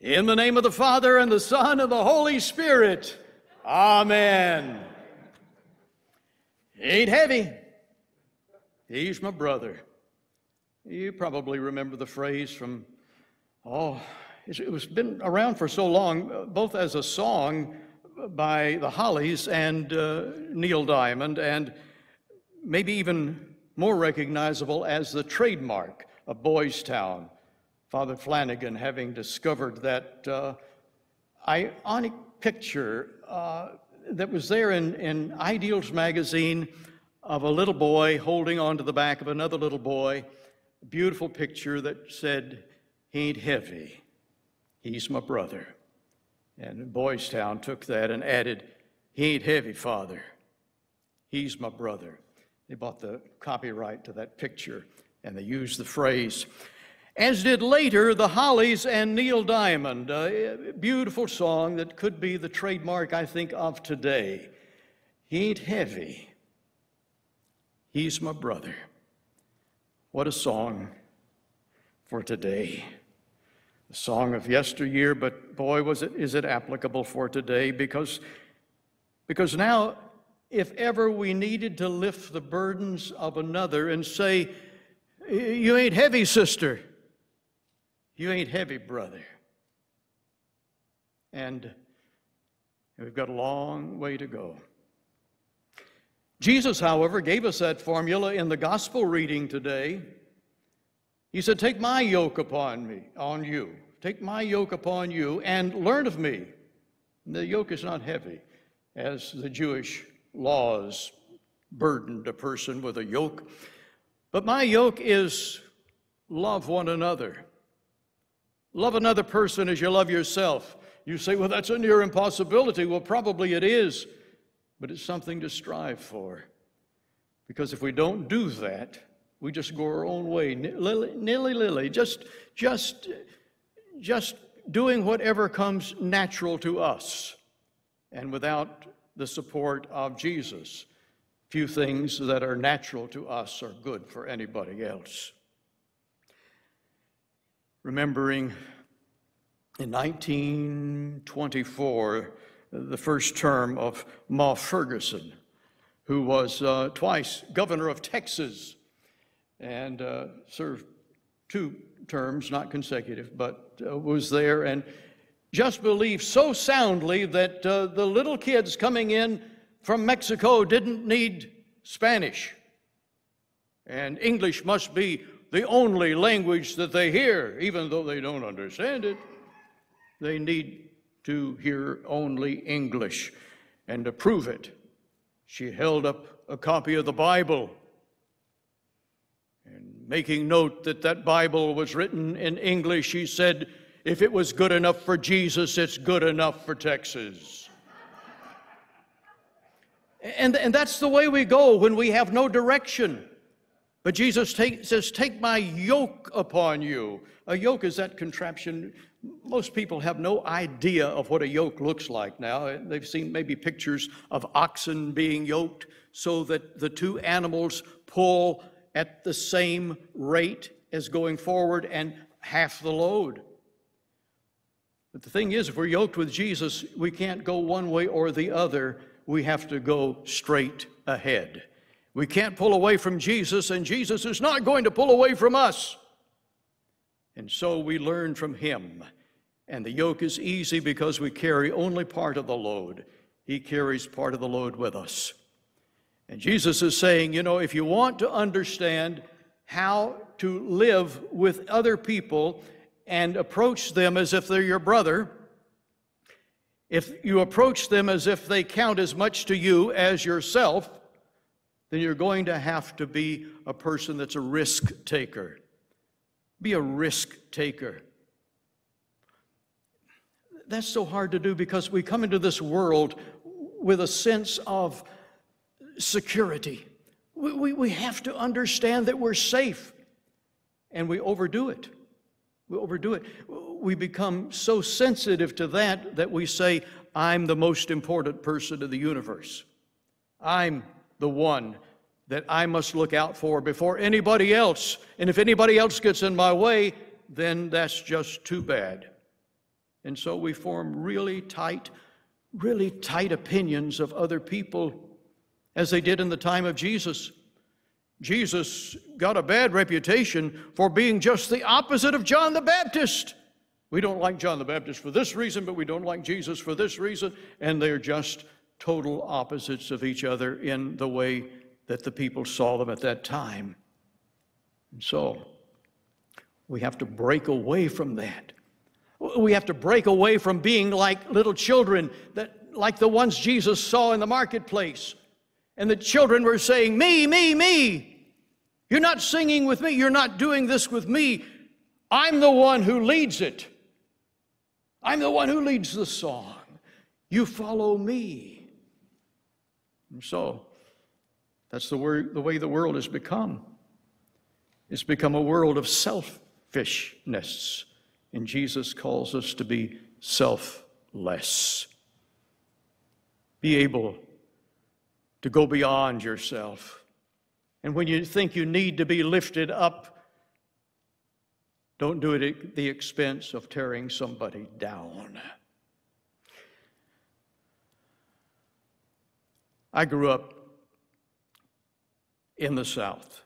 In the name of the Father, and the Son, and the Holy Spirit. Amen. Ain't heavy. He's my brother. You probably remember the phrase from, it was been around for so long, both as a song by the Hollies and Neil Diamond, and maybe even more recognizable as the trademark of Boys Town. Father Flanagan having discovered that ionic picture that was there in Ideals magazine of a little boy holding on to the back of another little boy, a beautiful picture that said, "He ain't heavy, he's my brother." And Boys Town took that and added, "He ain't heavy, Father, he's my brother." They bought the copyright to that picture and they used the phrase. As did later the Hollies and Neil Diamond, a beautiful song that could be the trademark, I think, of today. He ain't heavy, he's my brother. What a song for today. A song of yesteryear, but boy, is it applicable for today, because now, if ever we needed to lift the burdens of another and say, "You ain't heavy, sister. You ain't heavy, brother." And we've got a long way to go. Jesus, however, gave us that formula in the gospel reading today. He said, "Take my yoke on you. Take my yoke upon you and learn of me." The yoke is not heavy, as the Jewish laws burdened a person with a yoke. But my yoke is love one another. Love another person as you love yourself. You say, "Well, that's a near impossibility." Well, probably it is, but it's something to strive for. Because if we don't do that, we just go our own way, nilly-lilly, just doing whatever comes natural to us, and without the support of Jesus. Few things that are natural to us are good for anybody else. Remembering in 1924, the first term of Ma Ferguson, who was twice governor of Texas and served 2 terms, not consecutive, but was there and just believed so soundly that the little kids coming in from Mexico didn't need Spanish, and English must be the only language that they hear, even though they don't understand it. They need to hear only English. And to prove it, she held up a copy of the Bible, and making note that that Bible was written in English, she said, "If it was good enough for Jesus, it's good enough for Texas." And that's the way we go when we have no direction. But Jesus says, "Take my yoke upon you." A yoke is that contraption. Most people have no idea of what a yoke looks like now. They've seen maybe pictures of oxen being yoked so that the 2 animals pull at the same rate as going forward and half the load. But the thing is, if we're yoked with Jesus, we can't go one way or the other. We have to go straight ahead. We can't pull away from Jesus, and Jesus is not going to pull away from us. And so we learn from him. And the yoke is easy because we carry only part of the load. He carries part of the load with us. And Jesus is saying, if you want to understand how to live with other people and approach them as if they're your brother, if you approach them as if they count as much to you as yourself, then you're going to have to be a person that's a risk taker. Be a risk taker. That's so hard to do because we come into this world with a sense of security. We have to understand that we're safe, and we overdo it. We become so sensitive to that we say, "I'm the most important person in the universe. I'm the one that I must look out for before anybody else. And if anybody else gets in my way, then that's just too bad." And so we form really tight opinions of other people, as they did in the time of Jesus. Jesus got a bad reputation for being just the opposite of John the Baptist. We don't like John the Baptist for this reason, but we don't like Jesus for this reason, and they're just total opposites of each other in the way that the people saw them at that time. And so we have to break away from that. We have to break away from being like little children, like the ones Jesus saw in the marketplace. And the children were saying, me, me, me. You're not singing with me. You're not doing this with me. I'm the one who leads it. I'm the one who leads the song. You follow me. And so that's the way the world has become. It's become a world of selfishness. And Jesus calls us to be selfless. Be able to go beyond yourself. And when you think you need to be lifted up, don't do it at the expense of tearing somebody down. I grew up in the South.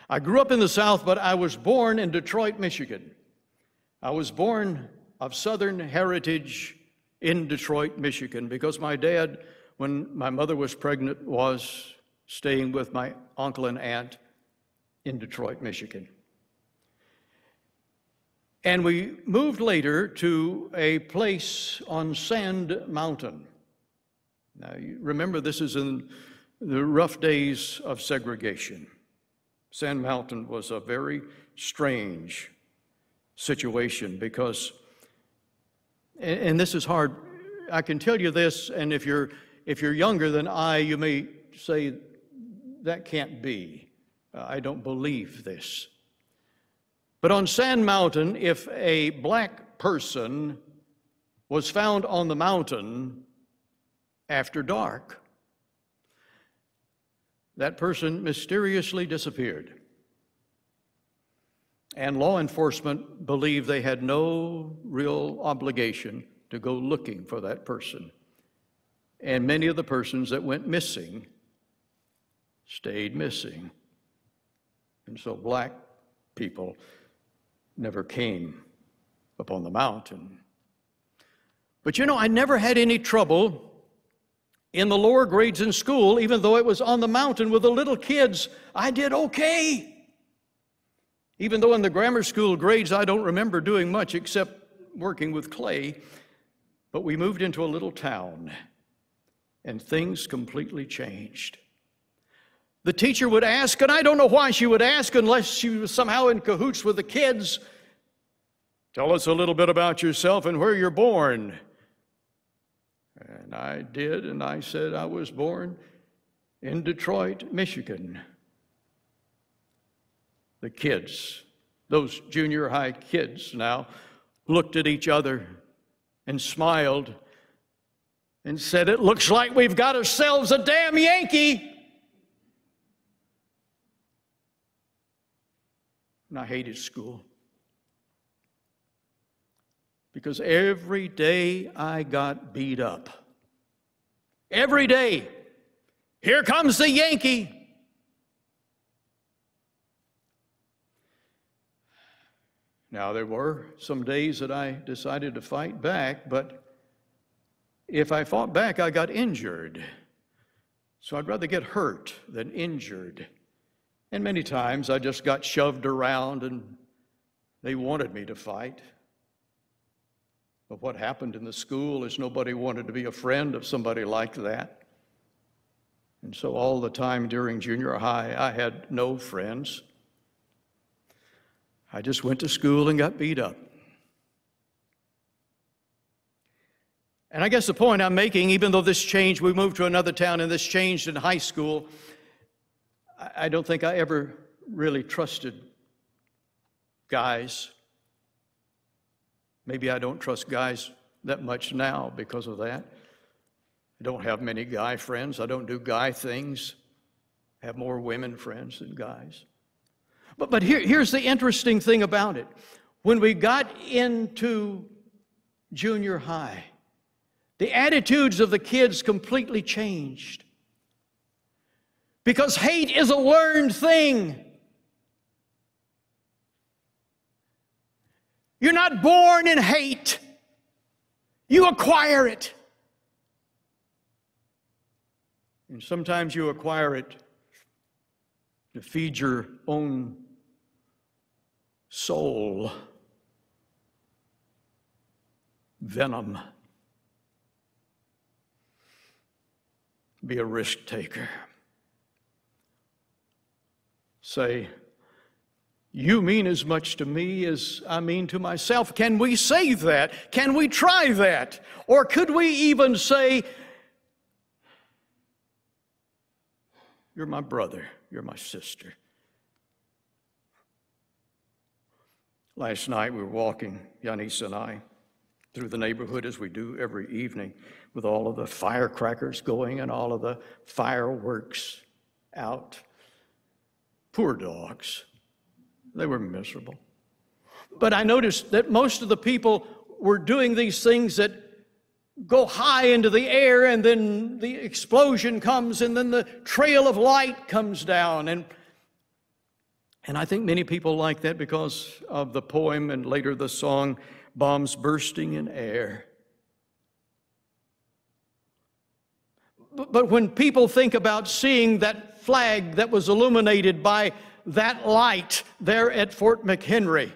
I grew up in the South, but I was born in Detroit, Michigan. I was born of Southern heritage in Detroit, Michigan, because my dad, when my mother was pregnant, was staying with my uncle and aunt in Detroit, Michigan. And we moved later to a place on Sand Mountain. Now, you remember, this is in the rough days of segregation. Sand Mountain was a very strange situation because, and this is hard, I can tell you this, and if you're younger than I, you may say, that can't be. I don't believe this. But on Sand Mountain, if a black person was found on the mountain after dark, that person mysteriously disappeared. And law enforcement believed they had no real obligation to go looking for that person. And many of the persons that went missing stayed missing. And so black people never came up on the mountain. But you know, I never had any trouble in the lower grades in school, even though it was on the mountain with the little kids. I did okay. Even though in the grammar school grades I don't remember doing much except working with clay, but we moved into a little town and things completely changed. The teacher would ask, and I don't know why she would ask unless she was somehow in cahoots with the kids, tell us a little bit about yourself and where you're born. And I did, and I said I was born in Detroit, Michigan. The kids, those junior high kids now, looked at each other and smiled and said, it looks like we've got ourselves a damn Yankee. And I hated school because every day I got beat up. Every day, here comes the Yankee. Now, there were some days that I decided to fight back, but if I fought back, I got injured. So I'd rather get hurt than injured. And many times I just got shoved around and they wanted me to fight. But what happened in the school is nobody wanted to be a friend of somebody like that. And so all the time during junior high, I had no friends. I just went to school and got beat up. And I guess the point I'm making, even though this changed, we moved to another town and this changed in high school, I don't think I ever really trusted guys. Maybe I don't trust guys that much now because of that. I don't have many guy friends. I don't do guy things. I have more women friends than guys. But here's the interesting thing about it. When we got into junior high, the attitudes of the kids completely changed. Because hate is a learned thing. You're not born in hate. You acquire it. And sometimes you acquire it to feed your own soul. Venom. Be a risk taker. Say, you mean as much to me as I mean to myself. Can we say that? Can we try that? Or could we even say, you're my brother, you're my sister. Last night we were walking, Yanis and I, through the neighborhood as we do every evening, with all of the firecrackers going and all of the fireworks out. Poor dogs. They were miserable. But I noticed that most of the people were doing these things that go high into the air, and then the explosion comes, and then the trail of light comes down. And I think many people like that because of the poem and later the song, Bombs Bursting in Air. But when people think about seeing that flag that was illuminated by that light there at Fort McHenry,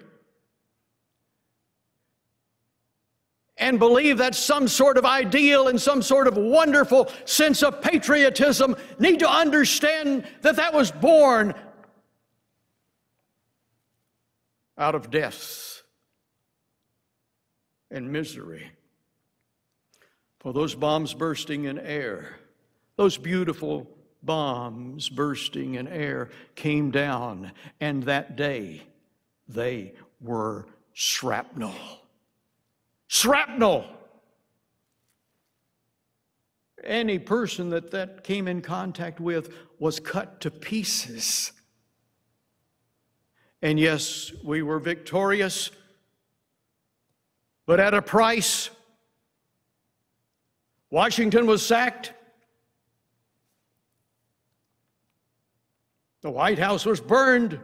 and believe that's some sort of ideal and some sort of wonderful sense of patriotism, need to understand that that was born out of death and misery. For those bombs bursting in air, those beautiful bombs bursting in air came down, and that day they were shrapnel. Shrapnel! Any person that came in contact with was cut to pieces. And yes, we were victorious, but at a price. Washington was sacked. The White House was burned.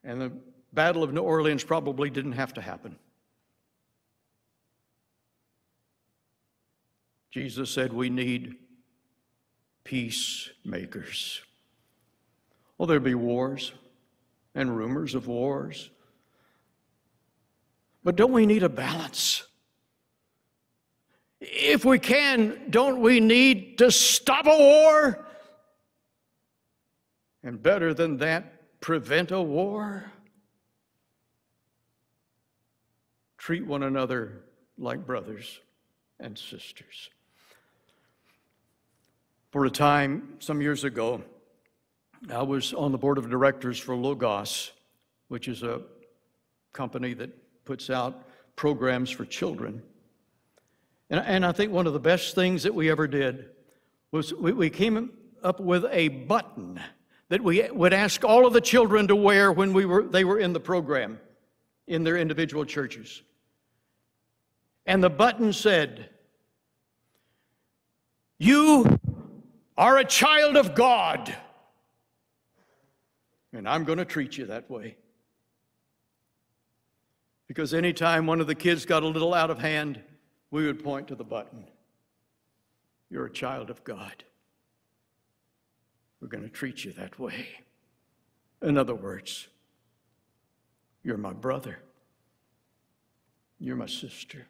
And the Battle of New Orleans probably didn't have to happen. Jesus said we need peacemakers. Well, there'll be wars and rumors of wars. But don't we need a balance? If we can, don't we need to stop a war? And better than that, prevent a war? Treat one another like brothers and sisters. For a time, some years ago, I was on the board of directors for Logos, which is a company that puts out programs for children. And I think one of the best things that we ever did was we came up with a button that we would ask all of the children to wear when they were in the program in their individual churches. And the button said, "You are a child of God, and I'm going to treat you that way." Because anytime one of the kids got a little out of hand, we would point to the button. You're a child of God. We're going to treat you that way. In other words, you're my brother. You're my sister.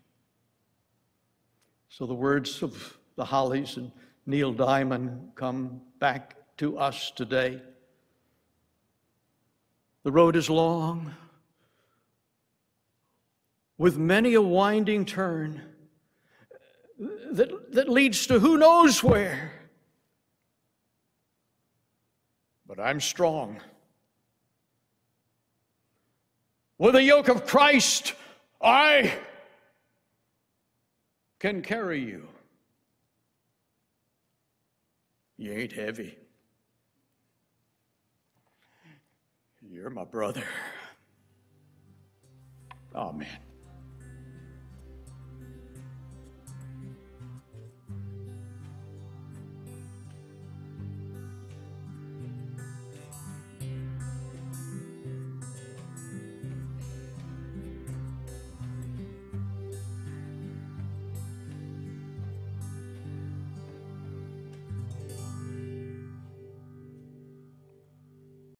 So the words of the Hollies and Neil Diamond come back to us today. The road is long, with many a winding turn that leads to who knows where. But I'm strong. With the yoke of Christ, I can carry you. You ain't heavy. You're my brother. Amen.